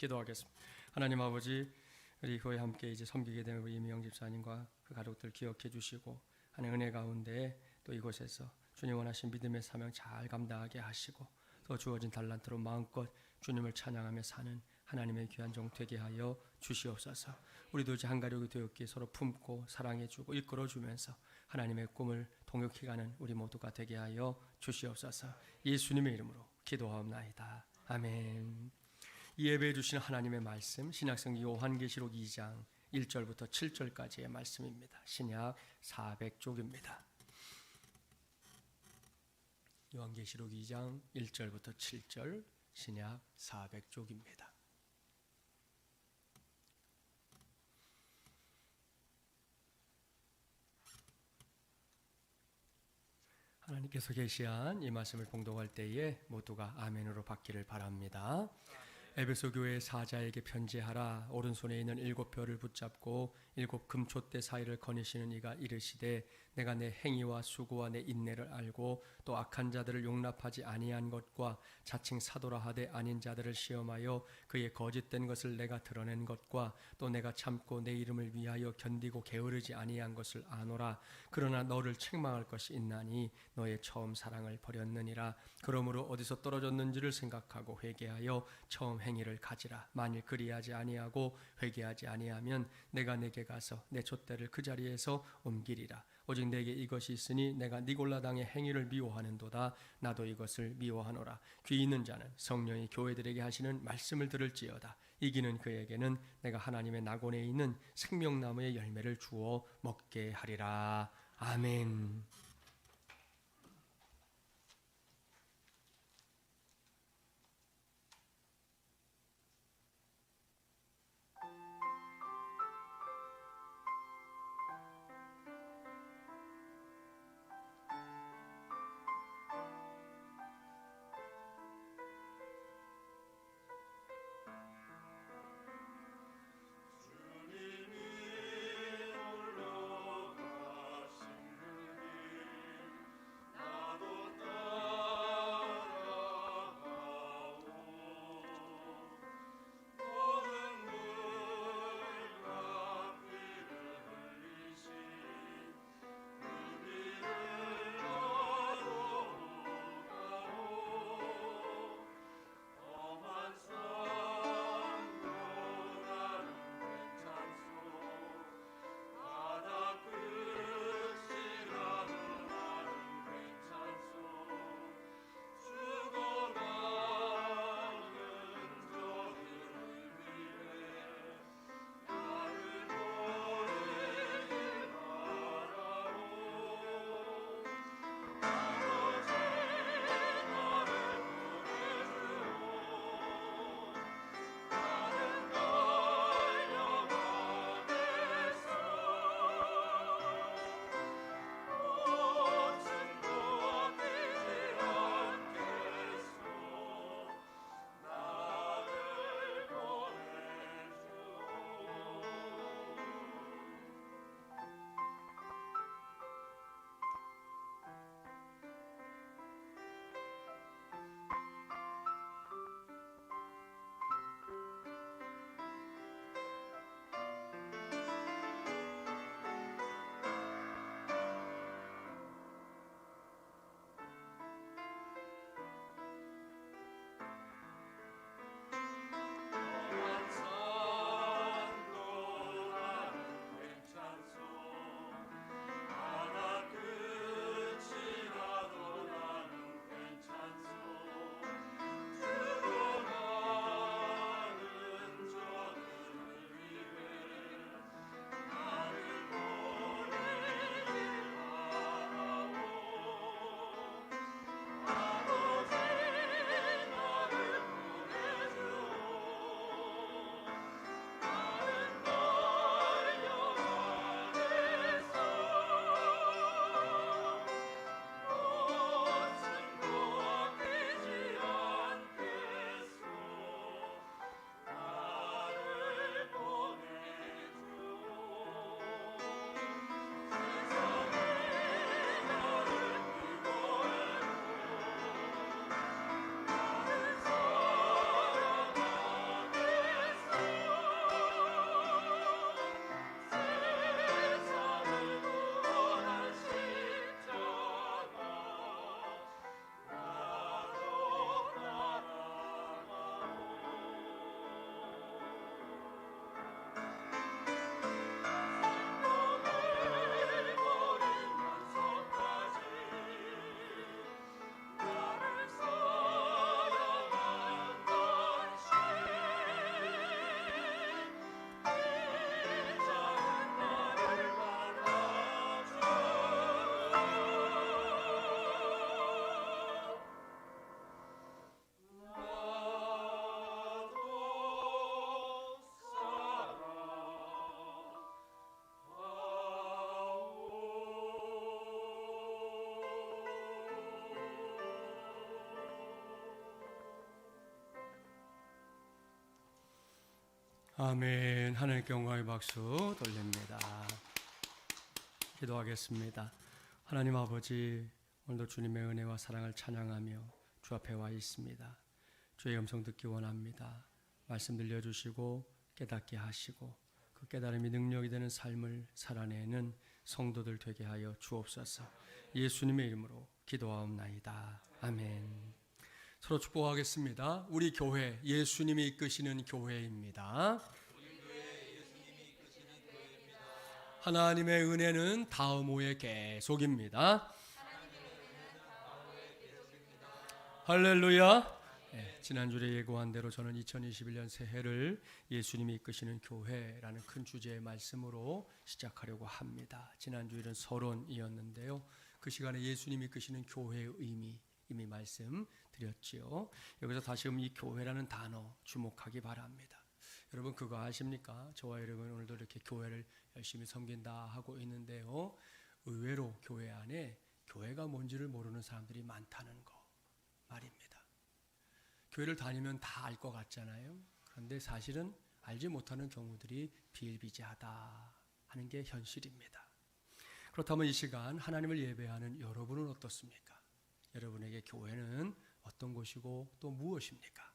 기도하겠습니다. 하나님 아버지, 우리 교회 함께 이제 섬기게 된 우리 이미영 집사님과 그 가족들 기억해 주시고 하는 은혜 가운데 또 이곳에서 주님 원하신 믿음의 사명 잘 감당하게 하시고 또 주어진 달란트로 마음껏 주님을 찬양하며 사는 하나님의 귀한 종 되게 하여 주시옵소서. 우리도 이제 한 가족이 되었기에 서로 품고 사랑해주고 이끌어주면서 하나님의 꿈을 동역해가는 우리 모두가 되게 하여 주시옵소서. 예수님의 이름으로 기도하옵나이다. 아멘. 이 예배해 주신 하나님의 말씀, 신약성 요한계시록 2장 1절부터 7절까지의 말씀입니다. 신약 400쪽입니다. 요한계시록 2장 1절부터 7절, 신약 400쪽입니다. 하나님께서 계시한 이 말씀을 봉독할 때에 모두가 아멘으로 받기를 바랍니다. 에베소 교회 사자에게 편지하라. 오른손에 있는 7별을 붙잡고 7 금촛대 사이를 거니시는 이가 이르시되 내가 내 행위와 수고와 내 인내를 알고 또 악한 자들을 용납하지 아니한 것과 자칭 사도라 하되 아닌 자들을 시험하여 그의 거짓된 것을 내가 드러낸 것과 또 내가 참고 내 이름을 위하여 견디고 게으르지 아니한 것을 아노라. 그러나 너를 책망할 것이 있나니 너의 처음 사랑을 버렸느니라. 그러므로 어디서 떨어졌는지를 생각하고 회개하여 처음 행위를 가지라. 만일 그리하지 아니하고 회개하지 아니하면 내가 내게 가서 내 촛대를 그 자리에서 옮기리라. 오직 내게 이것이 있으니 내가 니골라 당의 행위를 미워하는도다. 나도 이것을 미워하노라. 귀 있는 자는 성령이 교회들에게 하시는 말씀을 들을지어다. 이기는 그에게는 내가 하나님의 낙원에 있는 생명나무의 열매를 주어 먹게 하리라. 아멘. 아멘. 하나님께 영광의 박수 돌립니다. 기도하겠습니다. 하나님 아버지, 오늘도 주님의 은혜와 사랑을 찬양하며 주 앞에 와 있습니다. 주의 음성 듣기 원합니다. 말씀 들려주시고 깨닫게 하시고 그 깨달음이 능력이 되는 삶을 살아내는 성도들 되게 하여 주옵소서. 예수님의 이름으로 기도하옵나이다. 아멘. 서로 축복하겠습니다. 우리 교회, 예수님이 이끄시는 교회입니다. 하나님의 은혜는 다음 후에 계속입니다. 할렐루야. 지난주에 예고한 대로 저는 2021년 새해를 예수님이 이끄시는 교회라는 큰 주제의 말씀으로 시작하려고 합니다. 지난주일은 서론이었는데요. 그 시간에 예수님이 이끄시는 교회의 의미 이미 말씀드렸지요. 여기서 다시금 이 교회라는 단어 주목하기 바랍니다. 여러분 그거 아십니까? 저와 여러분 오늘도 이렇게 교회를 열심히 섬긴다 하고 있는데요. 의외로 교회 안에 교회가 뭔지를 모르는 사람들이 많다는 거 말입니다. 교회를 다니면 다 알 것 같잖아요. 그런데 사실은 알지 못하는 경우들이 비일비재하다 하는 게 현실입니다. 그렇다면 이 시간 하나님을 예배하는 여러분은 어떻습니까? 여러분에게 교회는 어떤 곳이고 또 무엇입니까?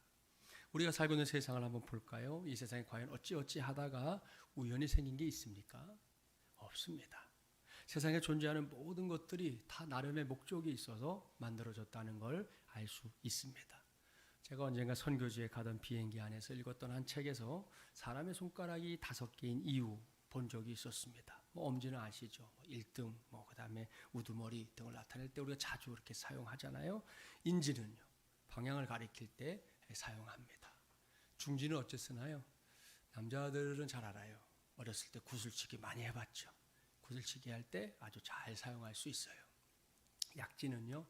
우리가 살고 있는 세상을 한번 볼까요? 이 세상에 과연 어찌어찌 하다가 우연히 생긴 게 있습니까? 없습니다. 세상에 존재하는 모든 것들이 다 나름의 목적이 있어서 만들어졌다는 걸 알 수 있습니다. 제가 언젠가 선교지에 가던 비행기 안에서 읽었던 한 책에서 사람의 손가락이 5개인 이유 본 적이 있었습니다. 엄지는 아시죠? 1등, 그다음에 우두머리 등을 나타낼 때 우리가 자주 이렇게 사용하잖아요. 인지는요, 방향을 가리킬 때 사용합니다. 중지는 어째 쓰나요? 남자들은 잘 알아요. 어렸을 때 구슬치기 많이 해봤죠. 구슬치기 할 때 아주 잘 사용할 수 있어요. 약지는요,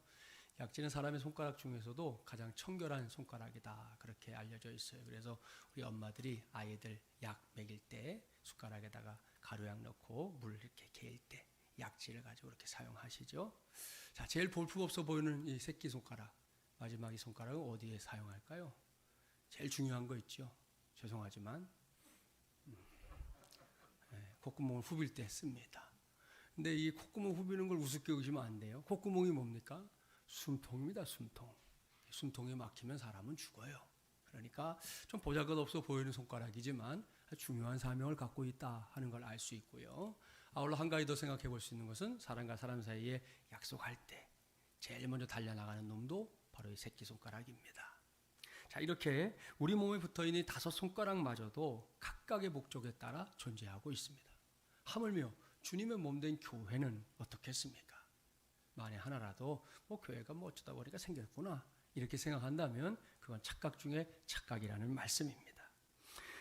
약지는 사람의 손가락 중에서도 가장 청결한 손가락이다 그렇게 알려져 있어요. 그래서 우리 엄마들이 아이들 약 먹일 때 숟가락에다가 가루약 넣고 물 이렇게 개일 때 약지를 가지고 이렇게 사용하시죠. 자, 제일 볼품 없어 보이는 이 새끼 손가락, 마지막 이 손가락은 어디에 사용할까요? 제일 중요한 거 있죠. 죄송하지만 콧구멍을 후빌 때 씁니다. 근데 이 콧구멍 후비는 걸 우습게 여기시면 안 돼요. 콧구멍이 뭡니까? 숨통입니다. 숨통. 숨통에 막히면 사람은 죽어요. 그러니까 좀 보잘것없어 보이는 손가락이지만 중요한 사명을 갖고 있다 하는 걸 알 수 있고요. 아울러 한 가지 더 생각해 볼 수 있는 것은 사람과 사람 사이에 약속할 때 제일 먼저 달려나가는 놈도 바로 이 새끼손가락입니다. 자, 이렇게 우리 몸에 붙어있는 5 손가락마저도 각각의 목적에 따라 존재하고 있습니다. 하물며 주님의 몸된 교회는 어떻겠습니까? 만에 하나라도 교회가 어쩌다 보니까 생겼구나 이렇게 생각한다면 그건 착각 중에 착각이라는 말씀입니다.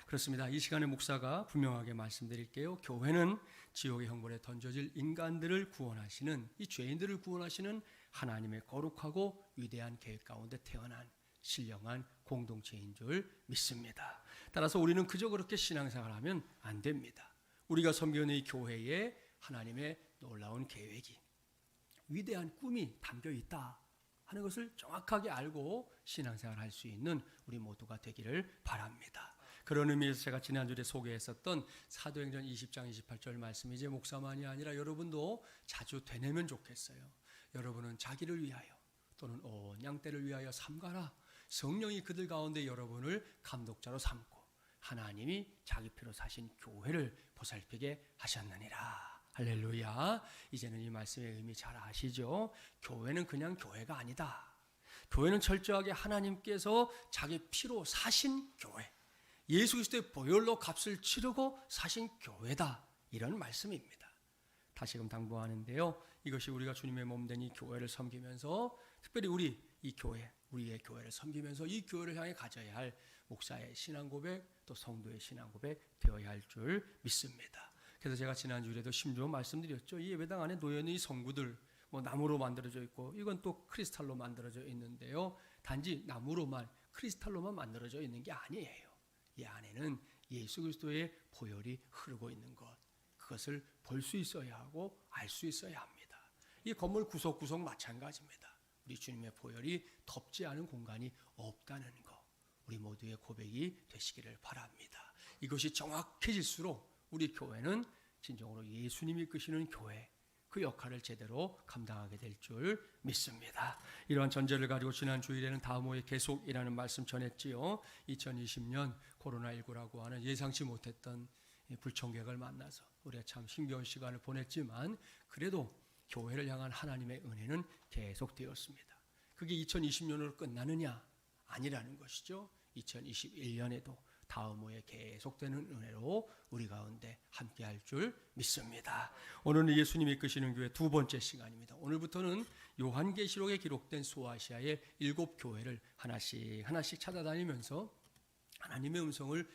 그렇습니다. 이 시간에 목사가 분명하게 말씀드릴게요. 교회는 지옥의 형벌에 던져질 인간들을 구원하시는, 이 죄인들을 구원하시는 하나님의 거룩하고 위대한 계획 가운데 태어난 신령한 공동체인 줄 믿습니다. 따라서 우리는 그저 그렇게 신앙생활을 하면 안 됩니다. 우리가 섬기는 이 교회에 하나님의 놀라운 계획이, 위대한 꿈이 담겨 있다 하는 것을 정확하게 알고 신앙생활을 할 수 있는 우리 모두가 되기를 바랍니다. 그런 의미에서 제가 지난주에 소개했었던 사도행전 20장 28절 말씀이 이제 목사만이 아니라 여러분도 자주 되뇌면 좋겠어요. 여러분은 자기를 위하여 또는 온 양떼를 위하여 삼가라. 성령이 그들 가운데 여러분을 감독자로 삼고 하나님이 자기 피로 사신 교회를 보살피게 하셨느니라. 할렐루야. 이제는 이 말씀의 의미 잘 아시죠? 교회는 그냥 교회가 아니다. 교회는 철저하게 하나님께서 자기 피로 사신 교회, 예수 그리스도의 보혈로 값을 치르고 사신 교회다, 이런 말씀입니다. 다시금 당부하는데요, 이것이 우리가 주님의 몸된 이 교회를 섬기면서, 특별히 우리의 교회를 섬기면서 이 교회를 향해 가져야 할 목사의 신앙 고백, 또 성도의 신앙 고백 되어야 할 줄 믿습니다. 그래서 제가 지난주에도 심주어 말씀드렸죠. 이 예배당 안에 놓여있는 이 성구들, 나무로 만들어져 있고 이건 또 크리스탈로 만들어져 있는데요, 단지 나무로만, 크리스탈로만 만들어져 있는 게 아니에요. 이 안에는 예수 그리스도의 보혈이 흐르고 있는 것, 그것을 볼 수 있어야 하고 알 수 있어야 합니다. 이 건물 구석구석 마찬가지입니다. 우리 주님의 보혈이 덮지 않은 공간이 없다는 것, 우리 모두의 고백이 되시기를 바랍니다. 이것이 정확해질수록 우리 교회는 진정으로 예수님이 이끄시는 교회, 그 역할을 제대로 감당하게 될 줄 믿습니다. 이러한 전제를 가지고 지난 주일에는 다음호의 계속이라는 말씀 전했지요. 2020년 코로나19라고 하는 예상치 못했던 불청객을 만나서 우리가 참 힘겨운 시간을 보냈지만 그래도 교회를 향한 하나님의 은혜는 계속되었습니다. 그게 2020년으로 끝나느냐? 아니라는 것이죠. 2021년에도 다음호에 계속되는 은혜로 우리 가운데 함께할 줄 믿습니다. 오늘은 예수님이 이끄시는 교회 두 번째 시간입니다. 오늘부터는 요한계시록에 기록된 소아시아의 7교회를 하나씩 찾아다니면서 하나님의 음성을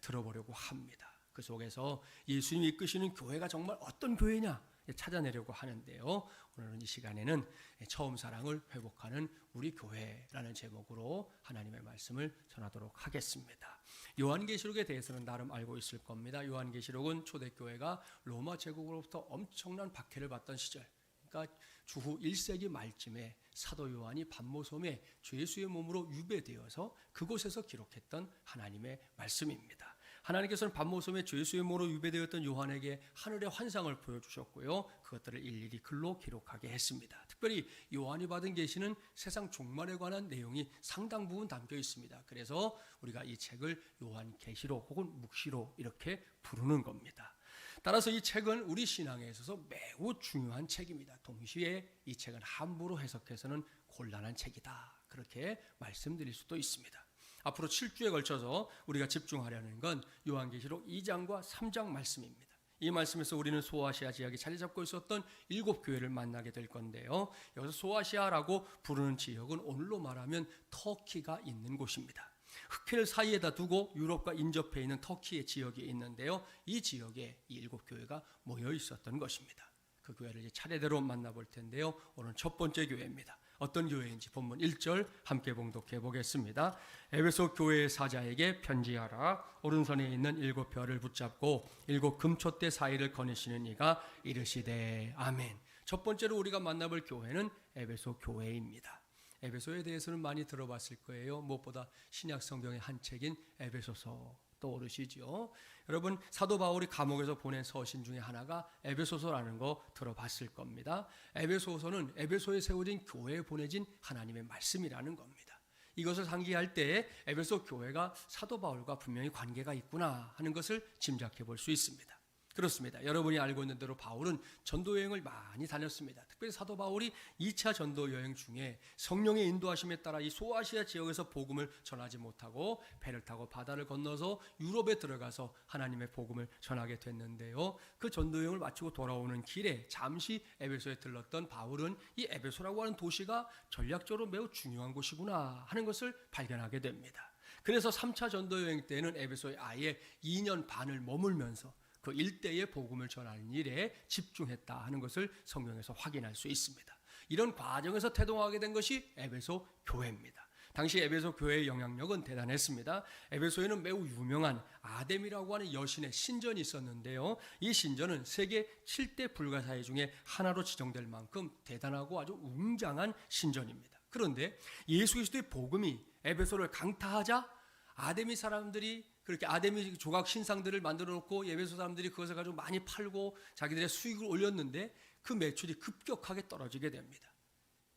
들어보려고 합니다. 그 속에서 예수님이 이끄시는 교회가 정말 어떤 교회냐 찾아내려고 하는데요. 오늘은 이 시간에는 처음 사랑을 회복하는 우리 교회라는 제목으로 하나님의 말씀을 전하도록 하겠습니다. 요한계시록에 대해서는 나름 알고 있을 겁니다. 요한계시록은 초대교회가 로마 제국으로부터 엄청난 박해를 받던 시절, 그러니까 주후 1세기 말쯤에 사도 요한이 반모섬에 죄수의 몸으로 유배되어서 그곳에서 기록했던 하나님의 말씀입니다. 하나님께서는 반모섬에 죄수의 몸으로 유배되었던 요한에게 하늘의 환상을 보여주셨고요. 그것들을 일일이 글로 기록하게 했습니다. 특별히 요한이 받은 계시는 세상 종말에 관한 내용이 상당 부분 담겨 있습니다. 그래서 우리가 이 책을 요한계시록 혹은 묵시록 이렇게 부르는 겁니다. 따라서 이 책은 우리 신앙에 있어서 매우 중요한 책입니다. 동시에 이 책은 함부로 해석해서는 곤란한 책이다. 그렇게 말씀드릴 수도 있습니다. 앞으로 7주에 걸쳐서 우리가 집중하려는 건 요한계시록 2장과 3장 말씀입니다. 이 말씀에서 우리는 소아시아 지역에 자리 잡고 있었던 7교회를 만나게 될 건데요. 여기서 소아시아라고 부르는 지역은 오늘로 말하면 터키가 있는 곳입니다. 흑해를 사이에다 두고 유럽과 인접해 있는 터키의 지역이 있는데요. 이 지역에 이 7교회가 모여 있었던 것입니다. 그 교회를 이제 차례대로 만나볼 텐데요. 오늘 첫 번째 교회입니다. 어떤 교회인지 본문 1절 함께 봉독해 보겠습니다. 에베소 교회의 사자에게 편지하라. 오른손에 있는 7별을 붙잡고 7 금촛대 사이를 거니시는 이가 이르시되 아멘. 첫 번째로 우리가 만나볼 교회는 에베소 교회입니다. 에베소에 대해서는 많이 들어봤을 거예요. 무엇보다 신약 성경의 한 책인 에베소서 떠오르시죠? 여러분, 사도 바울이 감옥에서 보낸 서신 중에 하나가 에베소서라는 거 들어봤을 겁니다. 에베소서는 에베소에 세워진 교회에 보내진 하나님의 말씀이라는 겁니다. 이것을 상기할 때 에베소 교회가 사도 바울과 분명히 관계가 있구나 하는 것을 짐작해 볼 수 있습니다. 그렇습니다. 여러분이 알고 있는 대로 바울은 전도 여행을 많이 다녔습니다. 특별히 사도 바울이 2차 전도 여행 중에 성령의 인도하심에 따라 이 소아시아 지역에서 복음을 전하지 못하고 배를 타고 바다를 건너서 유럽에 들어가서 하나님의 복음을 전하게 됐는데요. 그 전도 여행을 마치고 돌아오는 길에 잠시 에베소에 들렀던 바울은 이 에베소라고 하는 도시가 전략적으로 매우 중요한 곳이구나 하는 것을 발견하게 됩니다. 그래서 3차 전도 여행 때는 에베소에 아예 2년 반을 머물면서 그 일대의 복음을 전하는 일에 집중했다 하는 것을 성경에서 확인할 수 있습니다. 이런 과정에서 태동하게 된 것이 에베소 교회입니다. 당시 에베소 교회의 영향력은 대단했습니다. 에베소에는 매우 유명한 아데미라고 하는 여신의 신전이 있었는데요. 이 신전은 세계 7대 불가사의 중에 하나로 지정될 만큼 대단하고 아주 웅장한 신전입니다. 그런데 예수 그리스도의 복음이 에베소를 강타하자 아데미 사람들이 그렇게 아데미 조각 신상들을 만들어 놓고 에베소 사람들이 그것을 가지고 많이 팔고 자기들의 수익을 올렸는데 그 매출이 급격하게 떨어지게 됩니다.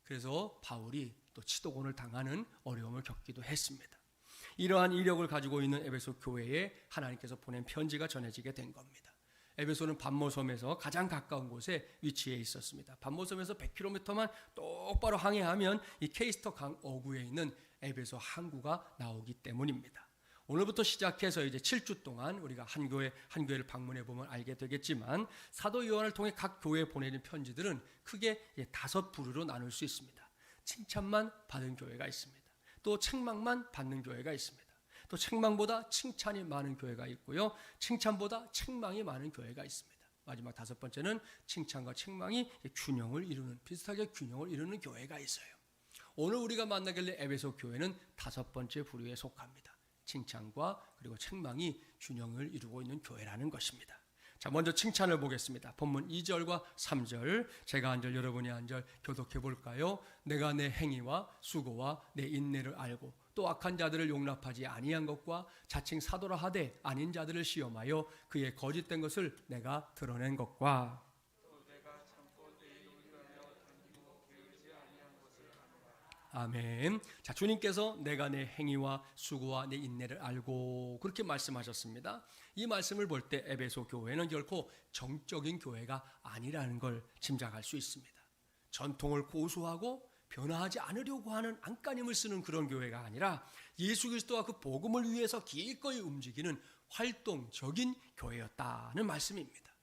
그래서 바울이 또 치도곤을 당하는 어려움을 겪기도 했습니다. 이러한 이력을 가지고 있는 에베소 교회에 하나님께서 보낸 편지가 전해지게 된 겁니다. 에베소는 반모섬에서 가장 가까운 곳에 위치해 있었습니다. 반모섬에서 100km만 똑바로 항해하면 이 케이스터 강 어구에 있는 에베소 항구가 나오기 때문입니다. 오늘부터 시작해서 이제 7주 동안 우리가 한 교회를 방문해 보면 알게 되겠지만 사도 요한을 통해 각 교회에 보내는 편지들은 크게 5부류로 나눌 수 있습니다. 칭찬만 받은 교회가 있습니다. 또 책망만 받는 교회가 있습니다. 또 책망보다 칭찬이 많은 교회가 있고요. 칭찬보다 책망이 많은 교회가 있습니다. 마지막 5번째는 칭찬과 책망이 비슷하게 균형을 이루는 교회가 있어요. 오늘 우리가 만나길래 에베소 교회는 5번째 부류에 속합니다. 칭찬과 그리고 책망이 균형을 이루고 있는 교회라는 것입니다. 자, 먼저 칭찬을 보겠습니다. 본문 2절과 3절, 제가 한 절 여러분이 한 절 교독해 볼까요? 내가 내 행위와 수고와 내 인내를 알고 또 악한 자들을 용납하지 아니한 것과 자칭 사도라 하되 아닌 자들을 시험하여 그의 거짓된 것을 내가 드러낸 것과 아멘. 자, 주님께서 내가 내 행위와 수고와 내 인내를 알고 그렇게 말씀하셨습니다. 이 말씀을 볼 때 에베소 교회는 결코 정적인 교회가 아니라는 걸 짐작할 수 있습니다. 전통을 고수하고 변화하지 않으려고 하는 안간힘을 쓰는 그런 교회가 아니라 예수 그리스도와 그 복음을 위해서 기꺼이 움직이는 활동적인 교회였다는 말씀입니다.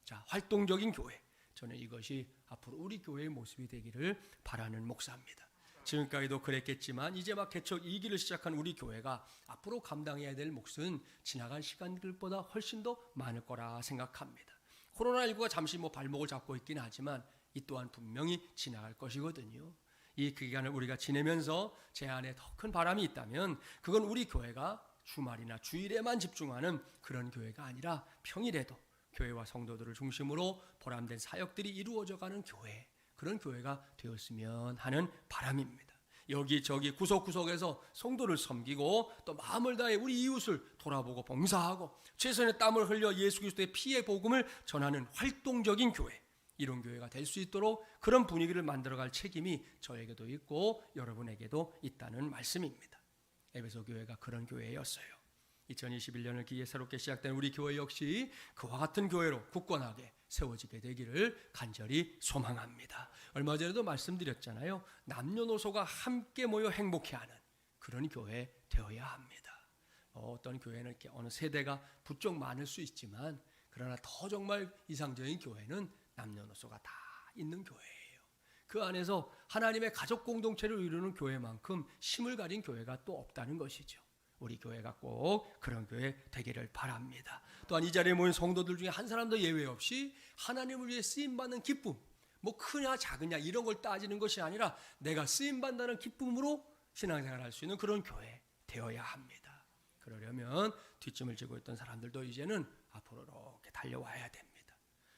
자, 활동적인 교회. 저는 이것이 앞으로 우리 교회의 모습이 되기를 바라는 목사입니다. 지금까지도 그랬겠지만 이제 막 개척 2기를 시작한 우리 교회가 앞으로 감당해야 될 몫은 지나간 시간들보다 훨씬 더 많을 거라 생각합니다. 코로나19가 잠시 발목을 잡고 있긴 하지만 이 또한 분명히 지나갈 것이거든요. 이 기간을 우리가 지내면서 제 안에 더 큰 바람이 있다면 그건 우리 교회가 주말이나 주일에만 집중하는 그런 교회가 아니라 평일에도 교회와 성도들을 중심으로 보람된 사역들이 이루어져가는 교회, 그런 교회가 되었으면 하는 바람입니다. 여기저기 구석구석에서 성도를 섬기고 또 마음을 다해 우리 이웃을 돌아보고 봉사하고 최선의 땀을 흘려 예수 그리스도의 피의 복음을 전하는 활동적인 교회, 이런 교회가 될 수 있도록 그런 분위기를 만들어갈 책임이 저에게도 있고 여러분에게도 있다는 말씀입니다. 에베소 교회가 그런 교회였어요. 2021년을 기해 새롭게 시작된 우리 교회 역시 그와 같은 교회로 굳건하게 세워지게 되기를 간절히 소망합니다. 얼마 전에도 말씀드렸잖아요. 남녀노소가 함께 모여 행복해하는 그런 교회 되어야 합니다. 어떤 교회는 이렇게 어느 세대가 부쩍 많을 수 있지만 그러나 더 정말 이상적인 교회는 남녀노소가 다 있는 교회예요. 그 안에서 하나님의 가족 공동체를 이루는 교회만큼 힘을 가진 교회가 또 없다는 것이죠. 우리 교회가 꼭 그런 교회 되기를 바랍니다. 또한 이 자리에 모인 성도들 중에 한 사람도 예외 없이 하나님을 위해 쓰임받는 기쁨, 크냐 작으냐 이런 걸 따지는 것이 아니라 내가 쓰임받는 기쁨으로 신앙생활을 할 수 있는 그런 교회 되어야 합니다. 그러려면 뒷짐을 지고 있던 사람들도 이제는 앞으로 이렇게 달려와야 됩니다.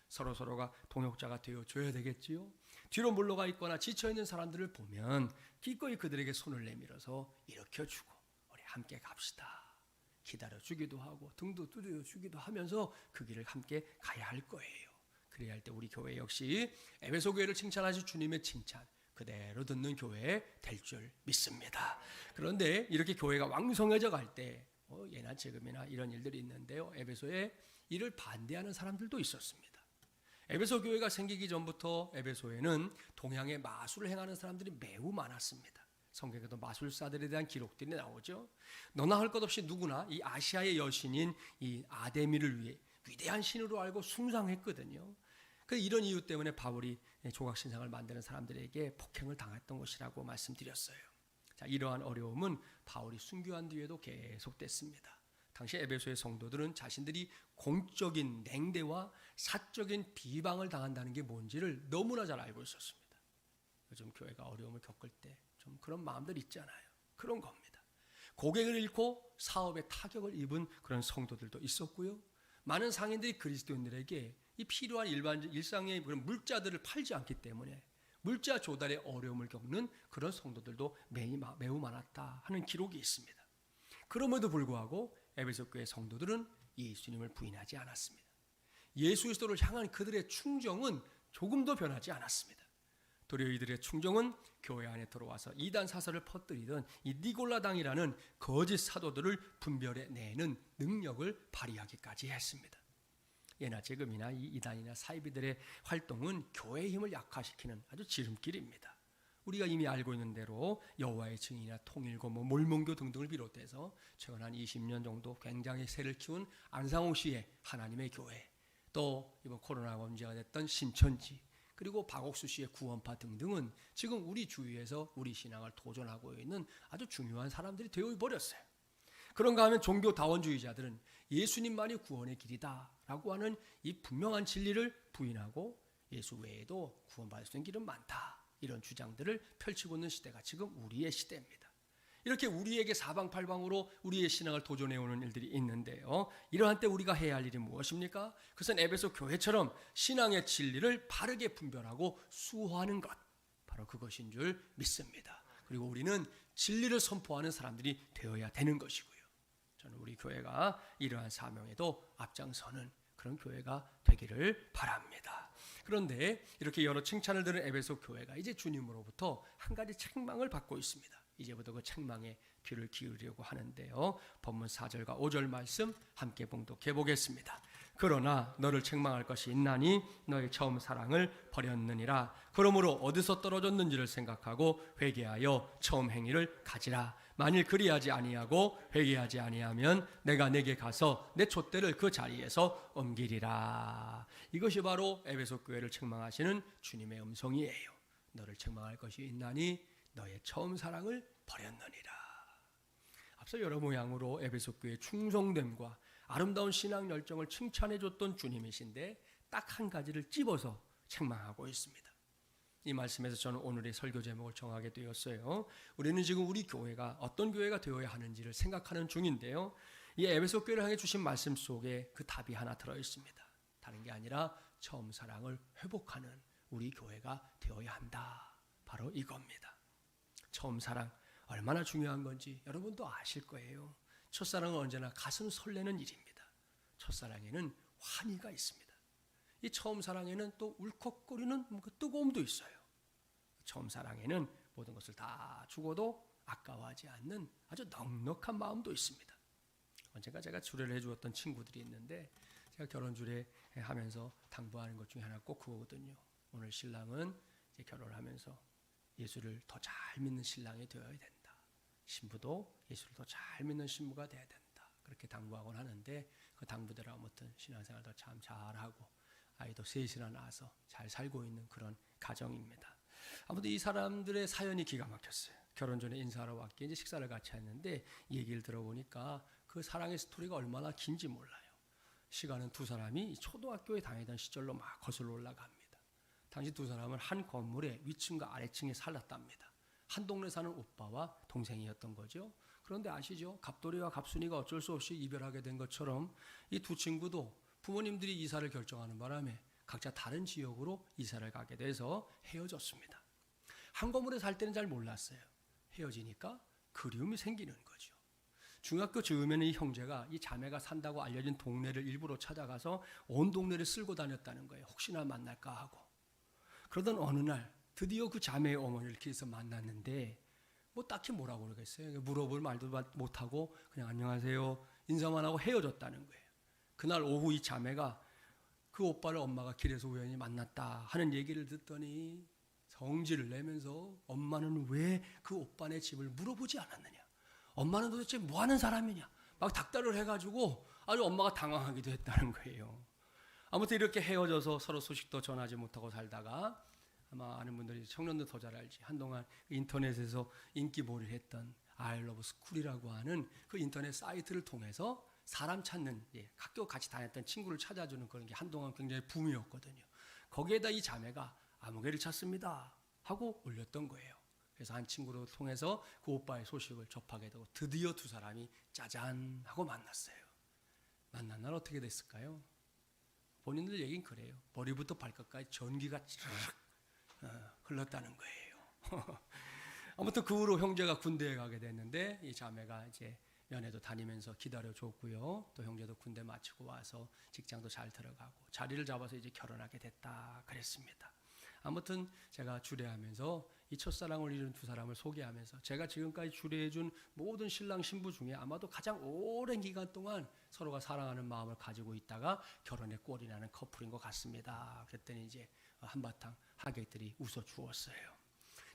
서로가 동역자가 되어줘야 되겠지요. 뒤로 물러가 있거나 지쳐있는 사람들을 보면 기꺼이 그들에게 손을 내밀어서 일으켜주고 우리 함께 갑시다. 기다려주기도 하고 등도 두드려주기도 하면서 그 길을 함께 가야 할 거예요. 그래야 할 때 우리 교회 역시 에베소 교회를 칭찬하신 주님의 칭찬 그대로 듣는 교회 될 줄 믿습니다. 그런데 이렇게 교회가 왕성해져 갈 때 예나 지금이나 이런 일들이 있는데요. 에베소에 이를 반대하는 사람들도 있었습니다. 에베소 교회가 생기기 전부터 에베소에는 동양의 마술을 행하는 사람들이 매우 많았습니다. 성경에도 마술사들에 대한 기록들이 나오죠. 너나 할 것 없이 누구나 이 아시아의 여신인 이 아데미를 위해 위대한 신으로 알고 숭상했거든요. 이런 이유 때문에 바울이 조각신상을 만드는 사람들에게 폭행을 당했던 것이라고 말씀드렸어요. 자, 이러한 어려움은 바울이 순교한 뒤에도 계속됐습니다. 당시 에베소의 성도들은 자신들이 공적인 냉대와 사적인 비방을 당한다는 게 뭔지를 너무나 잘 알고 있었습니다. 요즘 교회가 어려움을 겪을 때 좀 그런 마음들 있잖아요. 그런 겁니다. 고객을 잃고 사업에 타격을 입은 그런 성도들도 있었고요. 많은 상인들이 그리스도인들에게 이 필요한 일상의 그런 물자들을 팔지 않기 때문에 물자 조달에 어려움을 겪는 그런 성도들도 매우 많았다 하는 기록이 있습니다. 그럼에도 불구하고 에베소 교회 성도들은 예수님을 부인하지 않았습니다. 예수 그리스도를 향한 그들의 충정은 조금도 변하지 않았습니다. 도리어 이들의 충정은 교회 안에 들어와서 이단 사설을 퍼뜨리던 이 니골라당이라는 거짓 사도들을 분별해내는 능력을 발휘하기까지 했습니다. 예나 지금이나 이 이단이나 사이비들의 활동은 교회의 힘을 약화시키는 아주 지름길입니다. 우리가 이미 알고 있는 대로 여호와의 증인이나 통일고 몰몬교 등등을 비롯해서 최근 한 20년 정도 굉장히 세를 키운 안상홍 씨의 하나님의 교회, 또 이번 코로나가 문제가 됐던 신천지, 그리고 박옥수 씨의 구원파 등등은 지금 우리 주위에서 우리 신앙을 도전하고 있는 아주 중요한 사람들이 되어버렸어요. 그런가 하면 종교 다원주의자들은 예수님만이 구원의 길이다라고 하는 이 분명한 진리를 부인하고 예수 외에도 구원받을 수 있는 길은 많다, 이런 주장들을 펼치고 있는 시대가 지금 우리의 시대입니다. 이렇게 우리에게 사방팔방으로 우리의 신앙을 도전해오는 일들이 있는데요. 이러한 때 우리가 해야 할 일이 무엇입니까? 그것은 에베소 교회처럼 신앙의 진리를 바르게 분별하고 수호하는 것, 바로 그것인 줄 믿습니다. 그리고 우리는 진리를 선포하는 사람들이 되어야 되는 것이고요. 저는 우리 교회가 이러한 사명에도 앞장서는 그런 교회가 되기를 바랍니다. 그런데 이렇게 여러 칭찬을 들은 에베소 교회가 이제 주님으로부터 한 가지 책망을 받고 있습니다. 이제부터 그 책망에 귀를 기울이려고 하는데요. 본문 4절과 5절 말씀 함께 봉독해 보겠습니다. 그러나 너를 책망할 것이 있나니 너의 처음 사랑을 버렸느니라. 그러므로 어디서 떨어졌는지를 생각하고 회개하여 처음 행위를 가지라. 만일 그리하지 아니하고 회개하지 아니하면 내가 내게 가서 내 촛대를 그 자리에서 옮기리라. 이것이 바로 에베소 교회를 책망하시는 주님의 음성이에요. 너를 책망할 것이 있나니 너의 처음 사랑을 버렸느니라. 앞서 여러 모양으로 에베소 교회의 충성됨과 아름다운 신앙 열정을 칭찬해 줬던 주님이신데 딱 한 가지를 찝어서 책망하고 있습니다. 이 말씀에서 저는 오늘의 설교 제목을 정하게 되었어요. 우리는 지금 우리 교회가 어떤 교회가 되어야 하는지를 생각하는 중인데요. 이 에베소 교회를 향해 주신 말씀 속에 그 답이 하나 들어 있습니다. 다른 게 아니라 처음 사랑을 회복하는 우리 교회가 되어야 한다. 바로 이겁니다. 처음 사랑 얼마나 중요한 건지 여러분도 아실 거예요. 첫사랑은 언제나 가슴 설레는 일입니다. 첫사랑에는 환희가 있습니다. 이 처음 사랑에는 또 울컥거리는 뜨거움도 있어요. 처음 사랑에는 모든 것을 다 주고도 아까워하지 않는 아주 넉넉한 마음도 있습니다. 언젠가 제가 주례를 해주었던 친구들이 있는데 제가 결혼 주례하면서 당부하는 것 중에 하나 꼭 그거거든요. 오늘 신랑은 이제 결혼을 하면서 예수를 더 잘 믿는 신랑이 되어야 된다. 신부도 예수를 더 잘 믿는 신부가 되어야 된다. 그렇게 당부하곤 하는데 그 당부대로 아무튼 신앙생활도 참 잘하고 아이도 셋이나 낳아서 잘 살고 있는 그런 가정입니다. 아무튼 이 사람들의 사연이 기가 막혔어요. 결혼 전에 인사하러 왔기에 이제 식사를 같이 했는데 이 얘기를 들어보니까 그 사랑의 스토리가 얼마나 긴지 몰라요. 시간은 두 사람이 초등학교에 다니던 시절로 막 거슬러 올라갑니다. 당시 두 사람은 한 건물의 위층과 아래층에 살았답니다. 한 동네 사는 오빠와 동생이었던 거죠. 그런데 아시죠? 갑돌이와 갑순이가 어쩔 수 없이 이별하게 된 것처럼 이 두 친구도 부모님들이 이사를 결정하는 바람에 각자 다른 지역으로 이사를 가게 돼서 헤어졌습니다. 한 건물에 살 때는 잘 몰랐어요. 헤어지니까 그리움이 생기는 거죠. 중학교 즈음에는 이 형제가 이 자매가 산다고 알려진 동네를 일부러 찾아가서 온 동네를 쓸고 다녔다는 거예요. 혹시나 만날까 하고. 그러던 어느 날 드디어 그 자매의 어머니를 길에서 만났는데 뭐 딱히 뭐라고 그러겠어요. 물어볼 말도 못하고 그냥 안녕하세요 인사만 하고 헤어졌다는 거예요. 그날 오후 이 자매가 그 오빠를 엄마가 길에서 우연히 만났다 하는 얘기를 듣더니 성질을 내면서 엄마는 왜 그 오빠네 집을 물어보지 않았느냐. 엄마는 도대체 뭐 하는 사람이냐. 막 닥달을 해가지고 아주 엄마가 당황하기도 했다는 거예요. 아무튼 이렇게 헤어져서 서로 소식도 전하지 못하고 살다가 아마 아는 분들이 청년들 더 잘 알지. 한동안 인터넷에서 인기몰이를 했던 I love school이라고 하는 그 인터넷 사이트를 통해서 사람 찾는 학교 같이 다녔던 친구를 찾아주는 그런 게 한동안 굉장히 붐이었거든요. 거기에다 이 자매가 아무개를 찾습니다 하고 올렸던 거예요. 그래서 한 친구를 통해서 그 오빠의 소식을 접하게 되고 드디어 두 사람이 짜잔 하고 만났어요. 만난 날 어떻게 됐을까요? 본인들 얘기는 그래요. 머리부터 발끝까지 전기가 쫙 흘렀다는 거예요. 아무튼 그 후로 형제가 군대에 가게 됐는데 이 자매가 이제 면회도 다니면서 기다려줬고요. 또 형제도 군대 마치고 와서 직장도 잘 들어가고 자리를 잡아서 이제 결혼하게 됐다 그랬습니다. 아무튼 제가 주례하면서 이 첫사랑을 이룬 두 사람을 소개하면서 제가 지금까지 주례해준 모든 신랑 신부 중에 아마도 가장 오랜 기간 동안 서로가 사랑하는 마음을 가지고 있다가 결혼에 꼴이 나는 커플인 것 같습니다. 그랬더니 이제 한바탕 하객들이 웃어주었어요.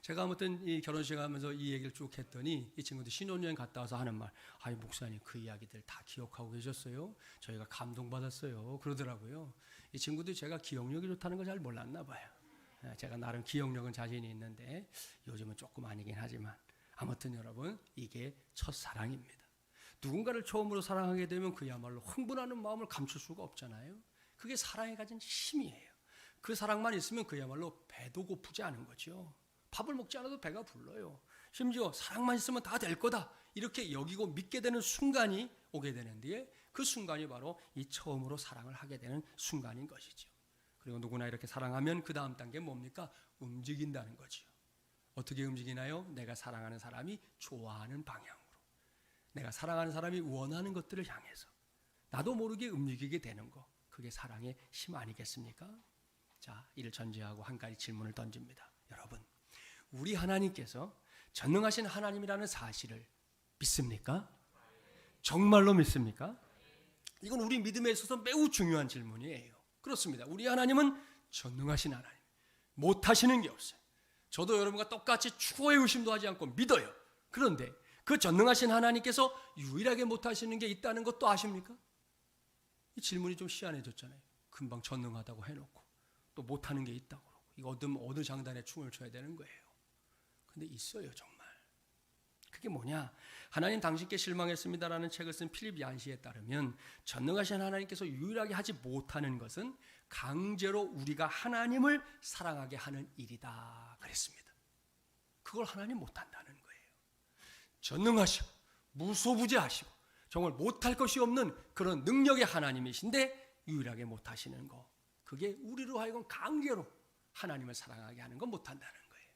제가 아무튼 이 결혼식 하면서 이 얘기를 쭉 했더니 이 친구들 신혼여행 갔다 와서 하는 말, 아이 목사님 그 이야기들 다 기억하고 계셨어요? 저희가 감동받았어요. 그러더라고요. 이 친구들이 제가 기억력이 좋다는 걸 잘 몰랐나 봐요. 제가 나름 기억력은 자신이 있는데 요즘은 조금 아니긴 하지만 아무튼 여러분 이게 첫사랑입니다. 누군가를 처음으로 사랑하게 되면 그야말로 흥분하는 마음을 감출 수가 없잖아요. 그게 사랑이 가진 힘이에요. 그 사랑만 있으면 그야말로 배도 고프지 않은 거죠. 밥을 먹지 않아도 배가 불러요. 심지어 사랑만 있으면 다 될 거다 이렇게 여기고 믿게 되는 순간이 오게 되는데 그 순간이 바로 이 처음으로 사랑을 하게 되는 순간인 것이죠. 그리고 누구나 이렇게 사랑하면 그 다음 단계는 뭡니까? 움직인다는 거죠. 어떻게 움직이나요? 내가 사랑하는 사람이 좋아하는 방향으로, 내가 사랑하는 사람이 원하는 것들을 향해서 나도 모르게 움직이게 되는 거, 그게 사랑의 힘 아니겠습니까? 자, 이를 전제하고 한 가지 질문을 던집니다. 여러분, 우리 하나님께서 전능하신 하나님이라는 사실을 믿습니까? 정말로 믿습니까? 이건 우리 믿음에 있어서 매우 중요한 질문이에요. 그렇습니다. 우리 하나님은 전능하신 하나님, 못하시는 게 없어요. 저도 여러분과 똑같이 추호의 의심도 하지 않고 믿어요. 그런데 그 전능하신 하나님께서 유일하게 못하시는 게 있다는 것도 아십니까? 이 질문이 좀 희한해졌잖아요. 금방 전능하다고 해놓고 또 못하는 게 있다고 그러고, 이거 어느 장단에 춤을 춰야 되는 거예요. 근데 있어요, 정말. 그게 뭐냐? 하나님 당신께 실망했습니다라는 책을 쓴 필립 얀시에 따르면 전능하신 하나님께서 유일하게 하지 못하는 것은 강제로 우리가 하나님을 사랑하게 하는 일이다 그랬습니다. 그걸 하나님 못한다는 거예요. 전능하시고 무소부재하시고 정말 못할 것이 없는 그런 능력의 하나님이신데 유일하게 못하시는 거, 그게 우리로 하여금 강제로 하나님을 사랑하게 하는 건 못한다는 거예요.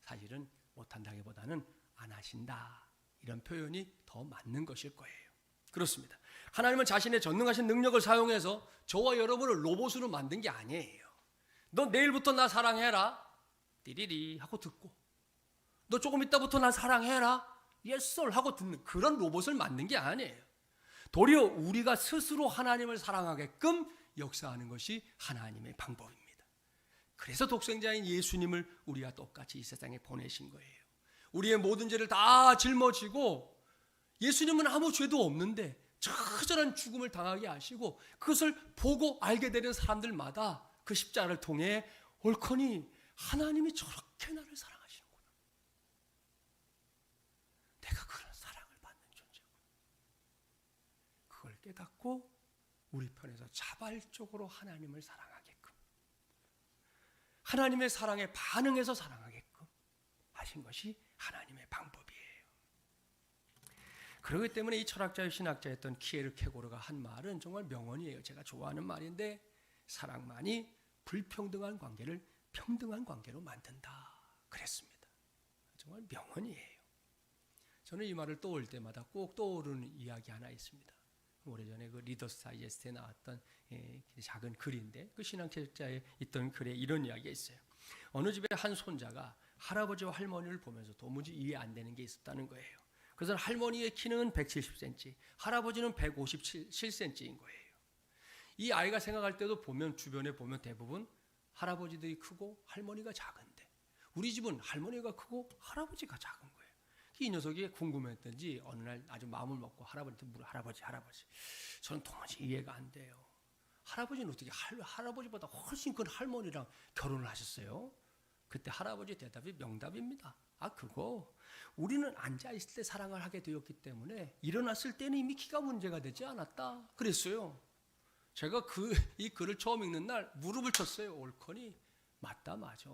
사실은 못한다기보다는 안 하신다, 이런 표현이 더 맞는 것일 거예요. 그렇습니다. 하나님은 자신의 전능하신 능력을 사용해서 저와 여러분을 로봇으로 만든 게 아니에요. 너 내일부터 나 사랑해라, 띠리리 하고 듣고, 너 조금 있다부터 나 사랑해라, yes sir 하고 듣는 그런 로봇을 만든 게 아니에요. 도리어 우리가 스스로 하나님을 사랑하게끔 역사하는 것이 하나님의 방법입니다. 그래서 독생자인 예수님을 우리와 똑같이 이 세상에 보내신 거예요. 우리의 모든 죄를 다 짊어지고, 예수님은 아무 죄도 없는데 처절한 죽음을 당하게 하시고, 그것을 보고 알게 되는 사람들마다 그 십자가를 통해 옳거니 하나님이 저렇게 나를 사랑하시는구나, 내가 그런 사랑을 받는 존재구나, 그걸 깨닫고 우리 편에서 자발적으로 하나님을 사랑하게끔, 하나님의 사랑에 반응해서 사랑하게끔 하신 것이 하나님의 방법이에요. 그렇기 때문에 이 철학자의 신학자였던 키에르케고르가 한 말은 정말 명언이에요. 제가 좋아하는 말인데, 사랑만이 불평등한 관계를 평등한 관계로 만든다 그랬습니다. 정말 명언이에요. 저는 이 말을 떠올 때마다 꼭 떠오르는 이야기 하나 있습니다. 오래전에 그 리더스 다이제스트에 나왔던 작은 글인데, 그 신학자에 있던 글에 이런 이야기가 있어요. 어느 집에 한 손자가 할아버지와 할머니를 보면서 도무지 이해 안 되는 게 있었다는 거예요. 그래서 할머니의 키는 170cm, 할아버지는 157cm인 거예요. 이 아이가 생각할 때도 보면, 주변에 보면 대부분 할아버지들이 크고 할머니가 작은데, 우리 집은 할머니가 크고 할아버지가 작은 거예요. 이 녀석이 궁금했던지 어느 날 아주 마음을 먹고 할아버지한테 물어, 할아버지, 저는 도무지 이해가 안 돼요. 할아버지는 어떻게 할아버지보다 훨씬 큰 할머니랑 결혼을 하셨어요? 그때 할아버지 대답이 명답입니다. 그거 우리는 앉아있을 때 사랑을 하게 되었기 때문에 일어났을 때는 이미 키가 문제가 되지 않았다 그랬어요. 제가 이 글을 처음 읽는 날 무릎을 쳤어요. 옳거니 맞다, 맞아.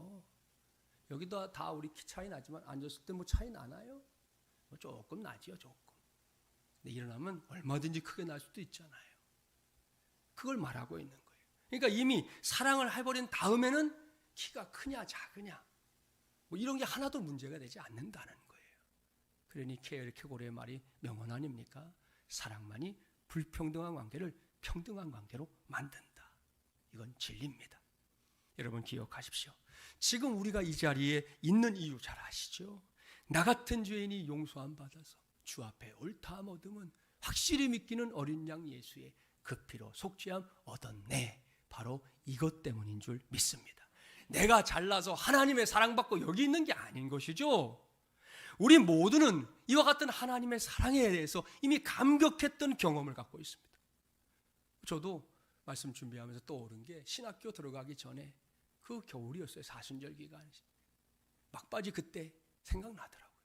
여기도 다 우리 키 차이 나지만 앉았을 때 뭐 차이 나나요? 뭐 조금 나지요, 조금. 근데 일어나면 얼마든지 크게 날 수도 있잖아요. 그걸 말하고 있는 거예요. 그러니까 이미 사랑을 해버린 다음에는 키가 크냐 작으냐 뭐 이런 게 하나도 문제가 되지 않는다는 거예요. 그러니 키에르케고르의 말이 명언 아닙니까? 사랑만이 불평등한 관계를 평등한 관계로 만든다. 이건 진리입니다. 여러분 기억하십시오. 지금 우리가 이 자리에 있는 이유 잘 아시죠? 나 같은 죄인이 용서함 받아서 주 앞에 옳다함 얻음은 확실히 믿기는 어린 양 예수의 그 피로 속죄함 얻었네. 바로 이것 때문인 줄 믿습니다. 내가 잘나서 하나님의 사랑받고 여기 있는 게 아닌 것이죠. 우리 모두는 이와 같은 하나님의 사랑에 대해서 이미 감격했던 경험을 갖고 있습니다. 저도 말씀 준비하면서 떠오른 게, 신학교 들어가기 전에 그 겨울이었어요. 사순절 기간. 막바지 그때 생각나더라고요.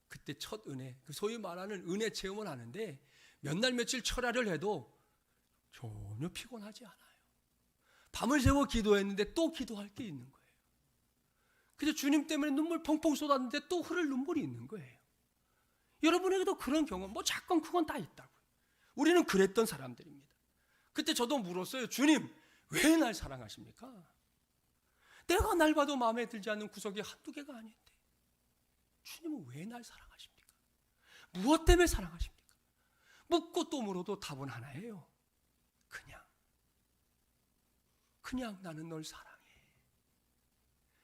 그때 첫 은혜, 그 소위 말하는 은혜 체험을 하는데 몇 날 며칠 철야를 해도 전혀 피곤하지 않아요. 밤을 새워 기도했는데 또 기도할 게 있는 거예요. 근데 주님 때문에 눈물 펑펑 쏟았는데 또 흐를 눈물이 있는 거예요. 여러분에게도 그런 경험, 뭐 작건 크건 다 있다고요. 우리는 그랬던 사람들입니다. 그때 저도 물었어요. 주님, 왜 날 사랑하십니까? 내가 날 봐도 마음에 들지 않는 구석이 한두 개가 아닌데 주님은 왜 날 사랑하십니까? 무엇 때문에 사랑하십니까? 묻고 또 물어도 답은 하나예요. 그냥 나는 널 사랑해.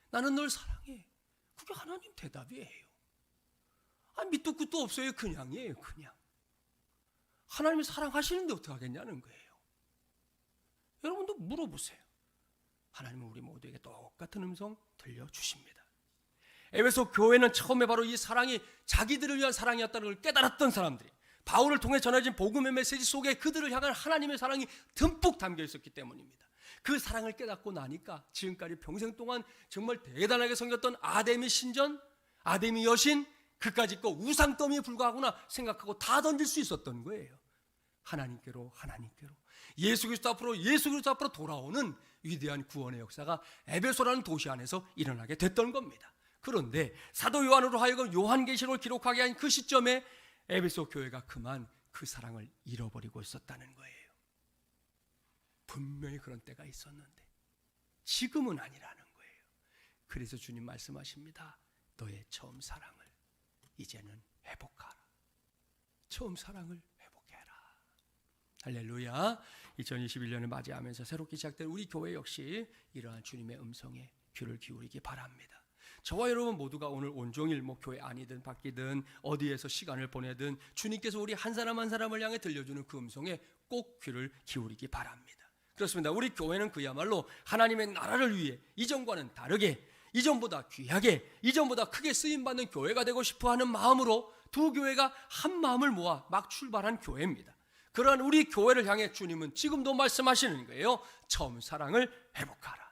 나는 널 사랑해. 그게 하나님 대답이에요. 밑도 끝도 없어요. 그냥이에요. 그냥. 하나님이 사랑하시는데 어떻게 하겠냐는 거예요. 여러분도 물어보세요. 하나님은 우리 모두에게 똑같은 음성 들려주십니다. 에베소 교회는 처음에 바로 이 사랑이 자기들을 위한 사랑이었다는 걸 깨달았던 사람들이, 바울을 통해 전해진 복음의 메시지 속에 그들을 향한 하나님의 사랑이 듬뿍 담겨 있었기 때문입니다. 그 사랑을 깨닫고 나니까 지금까지 평생 동안 정말 대단하게 섬겼던 아데미 신전, 아데미 여신, 그까짓 거 우상더미에 불과하구나 생각하고 다 던질 수 있었던 거예요. 하나님께로 예수 그리스도 앞으로 돌아오는 위대한 구원의 역사가 에베소라는 도시 안에서 일어나게 됐던 겁니다. 그런데 사도 요한으로 하여금 요한계시록을 기록하게 한 그 시점에 에베소 교회가 그만 그 사랑을 잃어버리고 있었다는 거예요. 분명히 그런 때가 있었는데 지금은 아니라는 거예요. 그래서 주님 말씀하십니다. 너의 처음 사랑을 이제는 회복하라. 처음 사랑을 회복해라. 할렐루야. 2021년을 맞이하면서 새롭게 시작된 우리 교회 역시 이러한 주님의 음성에 귀를 기울이기 바랍니다. 저와 여러분 모두가 오늘 온종일 교회 안이든 밖이든 어디에서 시간을 보내든 주님께서 우리 한 사람 한 사람을 향해 들려주는 그 음성에 꼭 귀를 기울이기 바랍니다. 그렇습니다. 우리 교회는 그야말로 하나님의 나라를 위해 이전과는 다르게, 이전보다 귀하게, 이전보다 크게 쓰임받는 교회가 되고 싶어하는 마음으로 두 교회가 한 마음을 모아 막 출발한 교회입니다. 그러한 우리 교회를 향해 주님은 지금도 말씀하시는 거예요. 처음 사랑을 회복하라.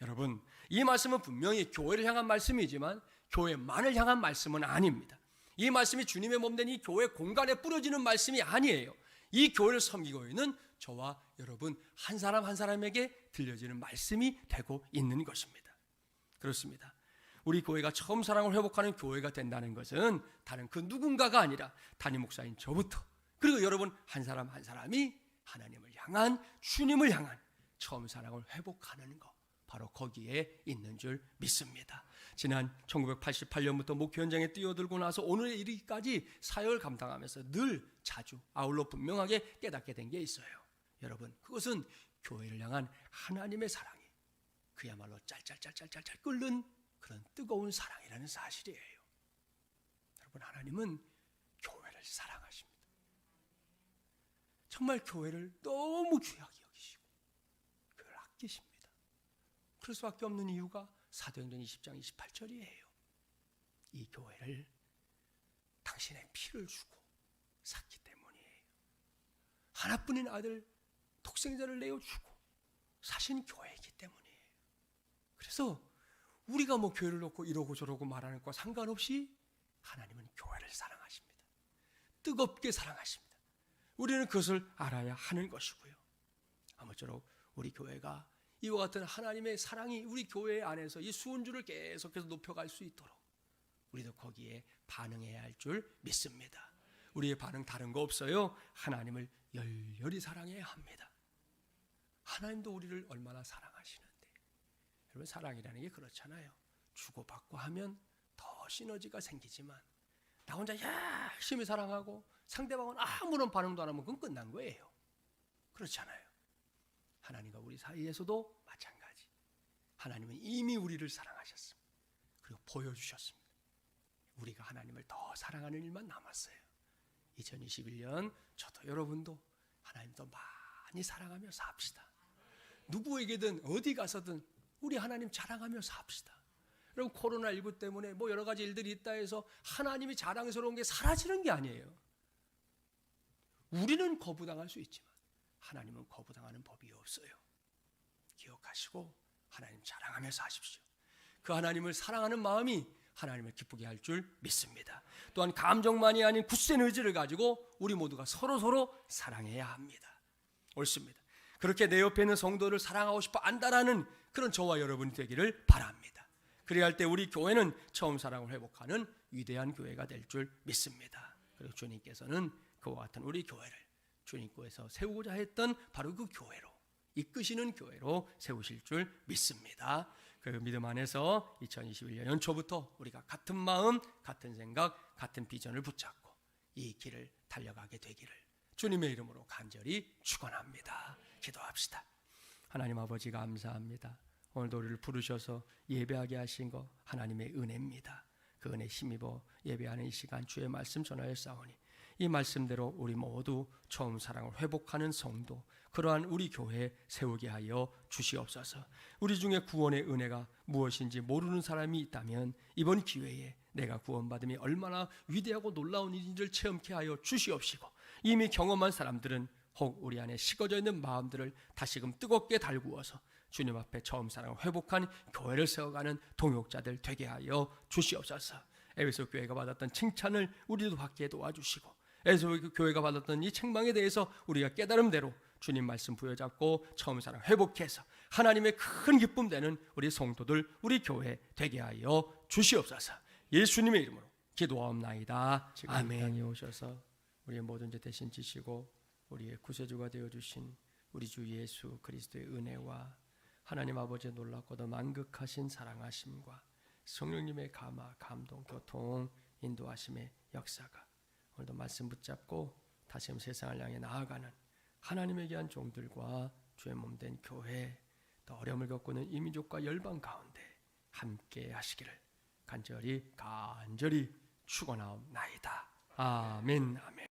여러분, 이 말씀은 분명히 교회를 향한 말씀이지만 교회만을 향한 말씀은 아닙니다. 이 말씀이 주님의 몸된 이 교회 공간에 뿌려지는 말씀이 아니에요. 이 교회를 섬기고 있는 저와 여러분 한 사람 한 사람에게 들려지는 말씀이 되고 있는 것입니다. 그렇습니다. 우리 교회가 처음 사랑을 회복하는 교회가 된다는 것은 다른 그 누군가가 아니라 담임 목사인 저부터, 그리고 여러분 한 사람 한 사람이 하나님을 향한, 주님을 향한 처음 사랑을 회복하는 것, 바로 거기에 있는 줄 믿습니다. 지난 1988년부터 목회 현장에 뛰어들고 나서 오늘에 이르기까지 사역을 감당하면서 늘 자주 아울러 분명하게 깨닫게 된 게 있어요. 여러분, 그것은 교회를 향한 하나님의 사랑이 그야말로 짤짤짤짤짤 끓는 그런 뜨거운 사랑이라는 사실이에요. 여러분, 하나님은 교회를 사랑하십니다. 정말 교회를 너무 귀하게 여기시고 교회를 아끼십니다. 그럴 수밖에 없는 이유가 사도행전 20장 28절이에요. 이 교회를 당신의 피를 주고 샀기 때문이에요. 하나뿐인 아들 독생자를 내어주고 사신 교회이기 때문이에요. 그래서 우리가 교회를 놓고 이러고 저러고 말하는 것과 상관없이 하나님은 교회를 사랑하십니다. 뜨겁게 사랑하십니다. 우리는 그것을 알아야 하는 것이고요. 아무쪼록 우리 교회가 이와 같은 하나님의 사랑이 우리 교회 안에서 이 수은주를 계속해서 높여갈 수 있도록 우리도 거기에 반응해야 할 줄 믿습니다. 우리의 반응 다른 거 없어요. 하나님을 열렬히 사랑해야 합니다. 하나님도 우리를 얼마나 사랑하시는데, 여러분, 사랑이라는 게 그렇잖아요. 주고받고 하면 더 시너지가 생기지만 나 혼자 열심히 사랑하고 상대방은 아무런 반응도 안 하면 그건 끝난 거예요. 그렇잖아요. 하나님과 우리 사이에서도 마찬가지. 하나님은 이미 우리를 사랑하셨습니다. 그리고 보여주셨습니다. 우리가 하나님을 더 사랑하는 일만 남았어요. 2021년 저도 여러분도 하나님 더 많이 사랑하며 삽시다. 누구에게든 어디 가서든 우리 하나님 자랑하며 삽시다. 여러분, 코로나19 때문에 여러 가지 일들이 있다 해서 하나님이 자랑스러운 게 사라지는 게 아니에요. 우리는 거부당할 수 있지만 하나님은 거부당하는 법이 없어요. 기억하시고 하나님 자랑하며 사십시오. 그 하나님을 사랑하는 마음이 하나님을 기쁘게 할 줄 믿습니다. 또한 감정만이 아닌 굳센 의지를 가지고 우리 모두가 서로 사랑해야 합니다. 옳습니다. 그렇게 내 옆에 있는 성도를 사랑하고 싶어 안다라는 그런 저와 여러분이 되기를 바랍니다. 그래야 할 때 우리 교회는 처음 사랑을 회복하는 위대한 교회가 될 줄 믿습니다. 그리고 주님께서는 그와 같은 우리 교회를 주님께서 세우고자 했던 바로 그 교회로, 이끄시는 교회로 세우실 줄 믿습니다. 그 믿음 안에서 2021년 연초부터 우리가 같은 마음, 같은 생각, 같은 비전을 붙잡고 이 길을 달려가게 되기를 주님의 이름으로 간절히 축원합니다. 기도합시다. 하나님 아버지 감사합니다. 오늘도 우리를 부르셔서 예배하게 하신 거 하나님의 은혜입니다. 그 은혜 힘입어 예배하는 이 시간 주의 말씀 전하였사오니 이 말씀대로 우리 모두 처음 사랑을 회복하는 성도, 그러한 우리 교회 세우게 하여 주시옵소서. 우리 중에 구원의 은혜가 무엇인지 모르는 사람이 있다면 이번 기회에 내가 구원받음이 얼마나 위대하고 놀라운 일인지를 체험케 하여 주시옵시고, 이미 경험한 사람들은 혹 우리 안에 식어져 있는 마음들을 다시금 뜨겁게 달구어서 주님 앞에 처음 사랑을 회복한 교회를 세워가는 동역자들 되게 하여 주시옵소서. 에베소 교회가 받았던 칭찬을 우리도 받게 도와주시고, 에베소 교회가 받았던 이 책망에 대해서 우리가 깨달음대로 주님 말씀 부여잡고 처음 사랑 회복해서 하나님의 큰 기쁨 되는 우리 성도들, 우리 교회 되게 하여 주시옵소서. 예수님의 이름으로 기도하옵나이다. 아멘. 땅에 오셔서 우리의 모든 죄 대신 지시고 우리의 구세주가 되어주신 우리 주 예수 그리스도의 은혜와 하나님 아버지의 놀랍고도 만극하신 사랑하심과 성령님의 감화, 감동, 교통, 인도하심의 역사가 오늘도 말씀 붙잡고 다시금 세상을 향해 나아가는 하나님의 귀한 종들과 주의 몸된 교회, 또 어려움을 겪고 있는 이민족과 열방 가운데 함께 하시기를 간절히 축원하옵나이다. 아멘. 아멘.